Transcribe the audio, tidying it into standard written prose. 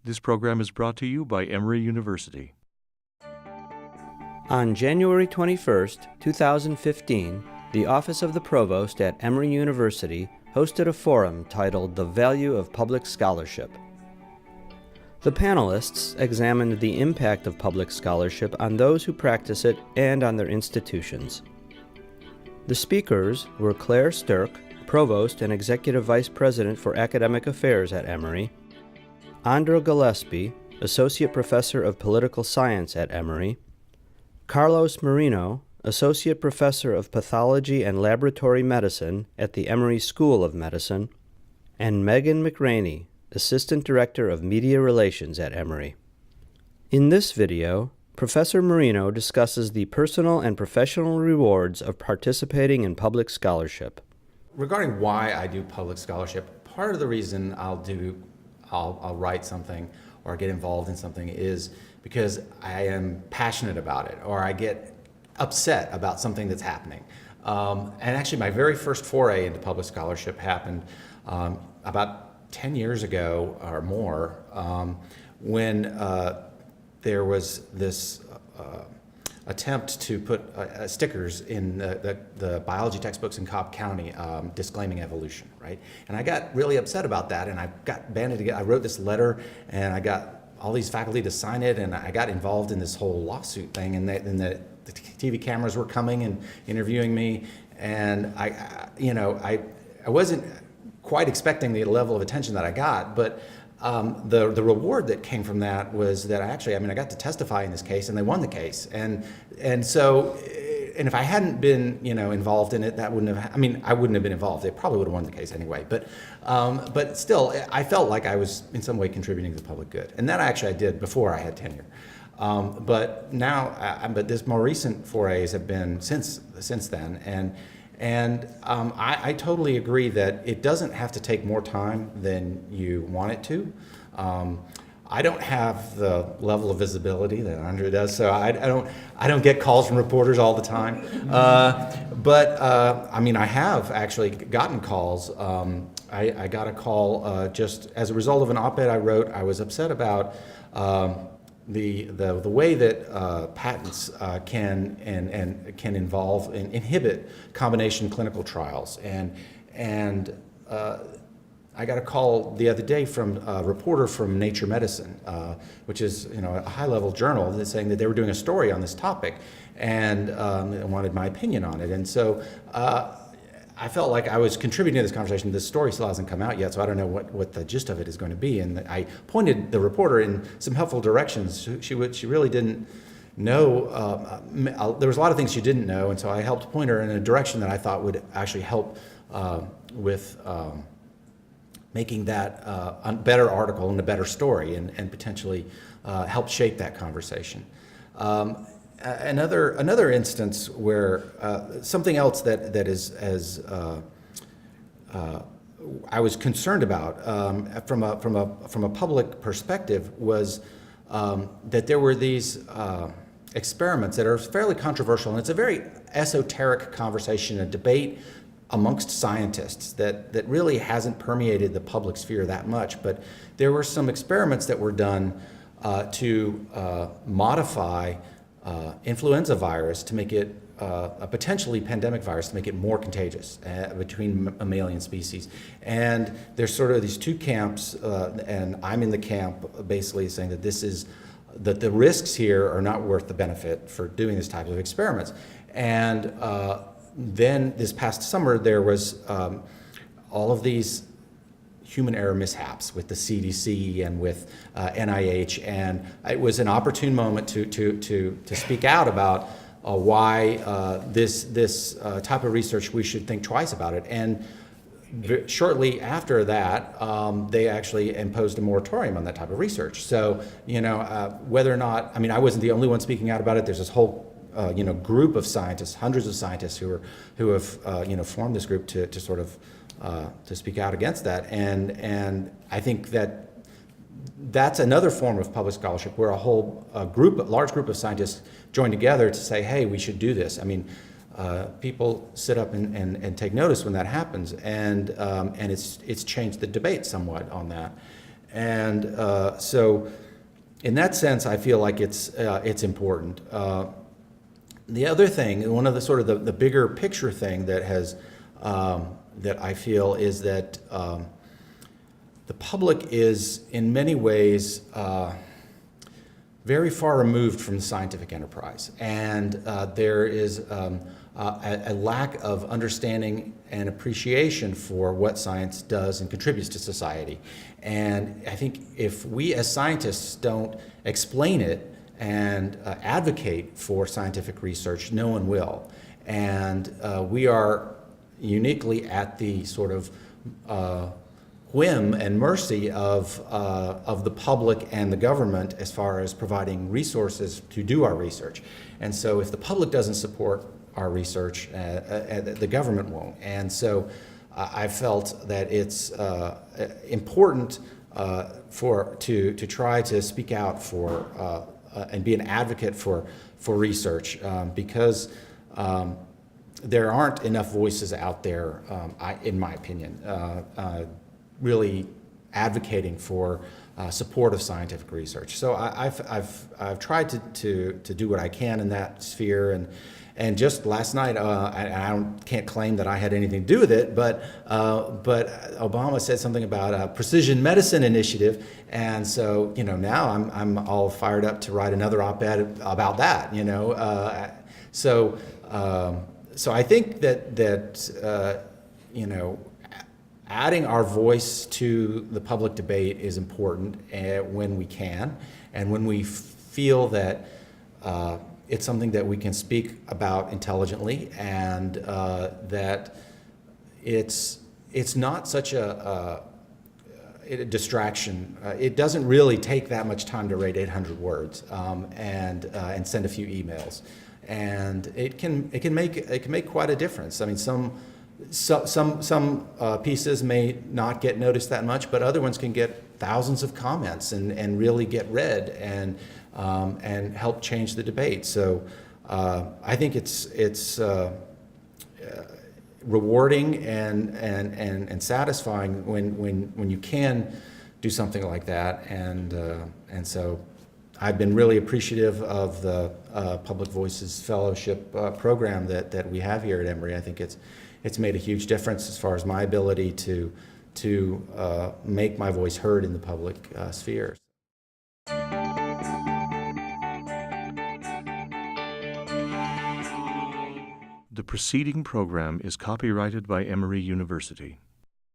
This program is brought to you by Emory University. On January 21st, 2015, the Office of the Provost at Emory University hosted a forum titled The Value of Public Scholarship. The panelists examined the impact of public scholarship on those who practice it and on their institutions. The speakers were Claire Stirk, Provost and Executive Vice President for Academic Affairs at Emory, Andra Gillespie, Associate Professor of Political Science at Emory, Carlos Moreno, Associate Professor of Pathology and Laboratory Medicine at the Emory School of Medicine, and Megan McRaney, Assistant Director of Media Relations at Emory. In this video, Professor Moreno discusses the personal and professional rewards of participating in public scholarship. Regarding why I do public scholarship, part of the reason I'll write something or get involved in something is because I am passionate about it, or I get upset about something that's happening. And actually my very first foray into public scholarship happened about 10 years ago or more, when there was this attempt to put stickers in the biology textbooks in Cobb County disclaiming evolution, right? And I got really upset about that, and I got banded together. I wrote this letter, and I got all these faculty to sign it, and I got involved in this whole lawsuit thing, and the TV cameras were coming and interviewing me, and I wasn't quite expecting the level of attention that I got, but the reward that came from that was that I got to testify in this case, and they won the case. And if I hadn't been, involved in it, that wouldn't have, I wouldn't have been involved. They probably would have won the case anyway. But still, I felt like I was in some way contributing to the public good. And that I did before I had tenure. But now, but this more recent forays have been since then. And I totally agree that it doesn't have to take more time than you want it to. I don't have the level of visibility that Andrea does, so I don't get calls from reporters all the time. But I have actually gotten calls. I got a call just as a result of an op-ed I wrote. I was upset about the way that patents can inhibit combination clinical trials, and I got a call the other day from a reporter from Nature Medicine, which is a high-level journal, that's saying that they were doing a story on this topic, and wanted my opinion on it. And so I felt like I was contributing to this conversation. This story still hasn't come out yet, so I don't know what the gist of it is going to be. And I pointed the reporter in some helpful directions. She really didn't know. There was a lot of things she didn't know, and so I helped point her in a direction that I thought would actually help with making that a better article and a better story, and potentially help shape that conversation. Another instance where something else that is as I was concerned about from a public perspective was that there were these experiments that are fairly controversial, and it's a very esoteric conversation, a debate amongst scientists that really hasn't permeated the public sphere that much. But there were some experiments that were done to modify influenza virus to make it a potentially pandemic virus, to make it more contagious between mammalian species. And there's sort of these two camps, and I'm in the camp basically saying that the risks here are not worth the benefit for doing this type of experiments. And then this past summer there was all of these human error mishaps with the CDC and with NIH, and it was an opportune moment to speak out about why this type of research, we should think twice about it. And shortly after that, they actually imposed a moratorium on that type of research. So whether or not, I wasn't the only one speaking out about it. There's this whole group of scientists, hundreds of scientists who have formed this group to sort of to speak out against that, and I think that's another form of public scholarship where a large group of scientists join together to say, hey, we should do this. People sit up and take notice when that happens, and it's changed the debate somewhat on that. And so in that sense, I feel like it's important. The other thing, one of the sort of the bigger picture thing that has that I feel is that the public is in many ways very far removed from the scientific enterprise, and there is a lack of understanding and appreciation for what science does and contributes to society. And I think if we as scientists don't explain it and advocate for scientific research, no one will. And we are uniquely at the sort of whim and mercy of the public and the government as far as providing resources to do our research. And so if the public doesn't support our research, the government won't. And so I felt that it's important to try to speak out for and be an advocate for research because there aren't enough voices out there, in my opinion, really advocating for support of scientific research. So I've tried to do what I can in that sphere, and just last night, I can't claim that I had anything to do with it, but Obama said something about a precision medicine initiative, and so now I'm all fired up to write another op-ed about that. So I think that adding our voice to the public debate is important when we can, and when we feel that it's something that we can speak about intelligently, and that it's not such a distraction. It doesn't really take that much time to write 800 words and send a few emails, and it can make quite a difference. I mean, some pieces may not get noticed that much, but other ones can get thousands of comments and really get read and help change the debate. So I think it's rewarding and satisfying when you can do something like that. And so I've been really appreciative of the Public Voices Fellowship program that we have here at Emory. I think it's made a huge difference as far as my ability to make my voice heard in the public sphere. The preceding program is copyrighted by Emory University.